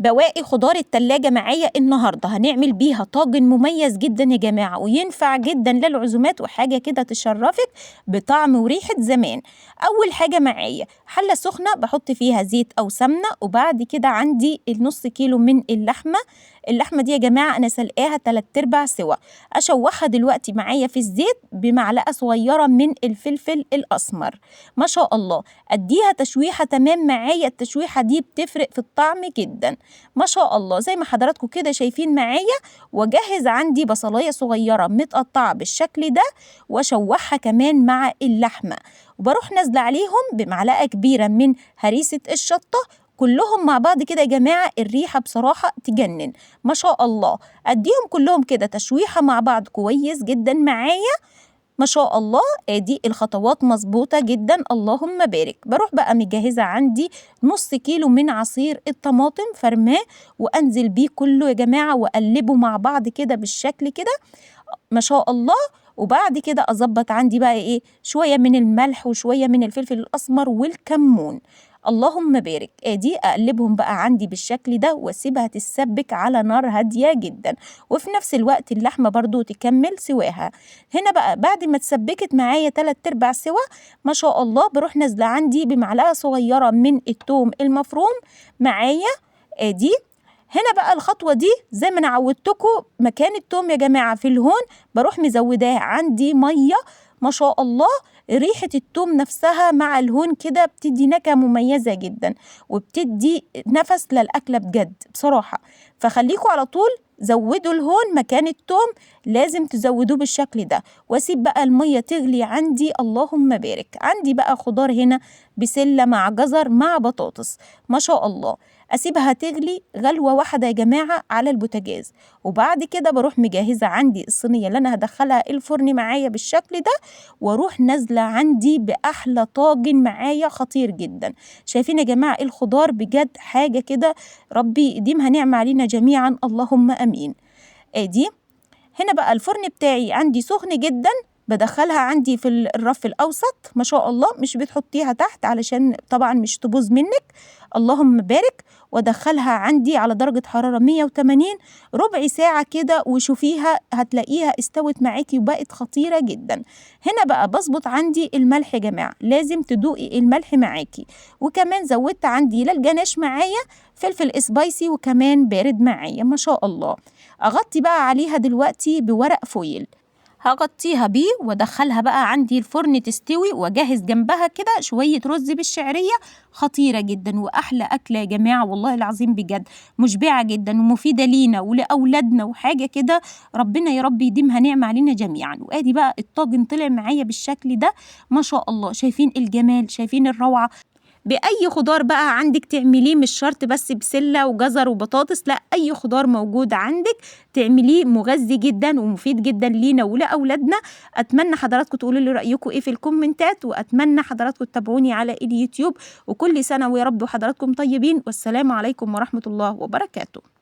بواقي خضار التلاجة معايا النهاردة هنعمل بيها طاجن مميز جدا يا جماعة، وينفع جدا للعزومات وحاجة كده تشرفك بطعم وريحة زمان. أول حاجة معايا حلة سخنة بحط فيها زيت أو سمنة، وبعد كده عندي النص كيلو من اللحمة دي يا جماعة أنا سلقاها 3/4 سوا. أشوحها دلوقتي معايا في الزيت بمعلقة صغيرة من الفلفل الأسمر، ما شاء الله أديها تشويحة تمام معايا. التشويحة دي بتفرق في الطعم جدا ما شاء الله زي ما حضراتكم كده شايفين معايا. وجهز عندي بصلاية صغيرة متقطعة بالشكل ده وأشوحها كمان مع اللحمة، وبروح نازلة عليهم بمعلقة كبيرة من هريسة الشطة. كلهم مع بعض كده يا جماعة الريحة بصراحة تجنن ما شاء الله. أديهم كلهم كده تشويحة مع بعض كويس جدا معايا ما شاء الله. ادي الخطوات مظبوطة جدا اللهم بارك. بروح بقى مجهزة عندي نص كيلو من عصير الطماطم فرماه، وانزل بيه كله يا جماعة واقلبه مع بعض كده بالشكل كده ما شاء الله. وبعد كده اظبط عندي بقى ايه شوية من الملح وشوية من الفلفل الاسمر والكمون اللهم بارك. ادي اقلبهم بقى عندي بالشكل ده واسيبها تتسبك على نار هادية جدا، وفي نفس الوقت اللحمة برضو تكمل سواها. هنا بقى بعد ما اتسبكت معايا 3/4 سوا ما شاء الله بروح نازلة عندي بمعلقة صغيرة من الثوم المفروم معايا. ادي هنا بقى الخطوة دي زي ما انا عودتكم مكان الثوم يا جماعة في الهون بروح مزوداه عندي مية ما شاء الله. ريحة الثوم نفسها مع الهون كده بتدي نكهة مميزة جدا وبتدي نفس للأكلة بجد بصراحة. فخليكوا على طول زودوا الهون مكان الثوم، لازم تزودوه بالشكل ده. واسيب بقى المية تغلي عندي اللهم بارك. عندي بقى خضار هنا بسلة مع جزر مع بطاطس ما شاء الله. أسيبها تغلي غلوة واحدة يا جماعة على البوتاجاز، وبعد كده بروح مجهزة عندي الصينية اللي أنا هدخلها الفرن معايا بالشكل ده، واروح نازلة عندي بأحلى طاجن معايا خطير جدا. شايفين يا جماعة الخضار بجد حاجة كده ربي يديمها نعمة علينا جميعا اللهم أمين. ادي هنا بقى الفرن بتاعي عندي سخن جدا، بدخلها عندي في الرف الأوسط ما شاء الله، مش بتحطيها تحت علشان طبعا مش تبوظ منك اللهم بارك. وادخلها عندي على درجة حرارة 180 ربع ساعة كده، وشوفيها هتلاقيها استوت معاكي وبقت خطيرة جدا. هنا بقى بظبط عندي الملح يا جماعة، لازم تدوقي الملح معاكي. وكمان زودت عندي للجناش معايا فلفل سبايسي وكمان بارد معايا ما شاء الله. أغطي بقى عليها دلوقتي بورق فويل، هغطيها بيه وادخلها بقى عندي الفرن تستوي، واجهز جنبها كده شوية رز بالشعرية خطيرة جدا وأحلى أكلة يا جماعة والله العظيم بجد مشبعة جدا ومفيدة لينا ولأولادنا وحاجة كده ربنا يا رب يديمها نعمة علينا جميعا. وادي بقى الطاجن طلع معايا بالشكل ده ما شاء الله. شايفين الجمال شايفين الروعة. بأي خضار بقى عندك تعمليه، مش شرط بس بسلة وجزر وبطاطس، لا أي خضار موجود عندك تعمليه مغذي جدا ومفيد جدا لينا ولأولادنا. أتمنى حضراتكم تقولوا لي رأيكم إيه في الكومنتات، وأتمنى حضراتكم تتابعوني على اليوتيوب. وكل سنة ويا رب وحضراتكم طيبين، والسلام عليكم ورحمة الله وبركاته.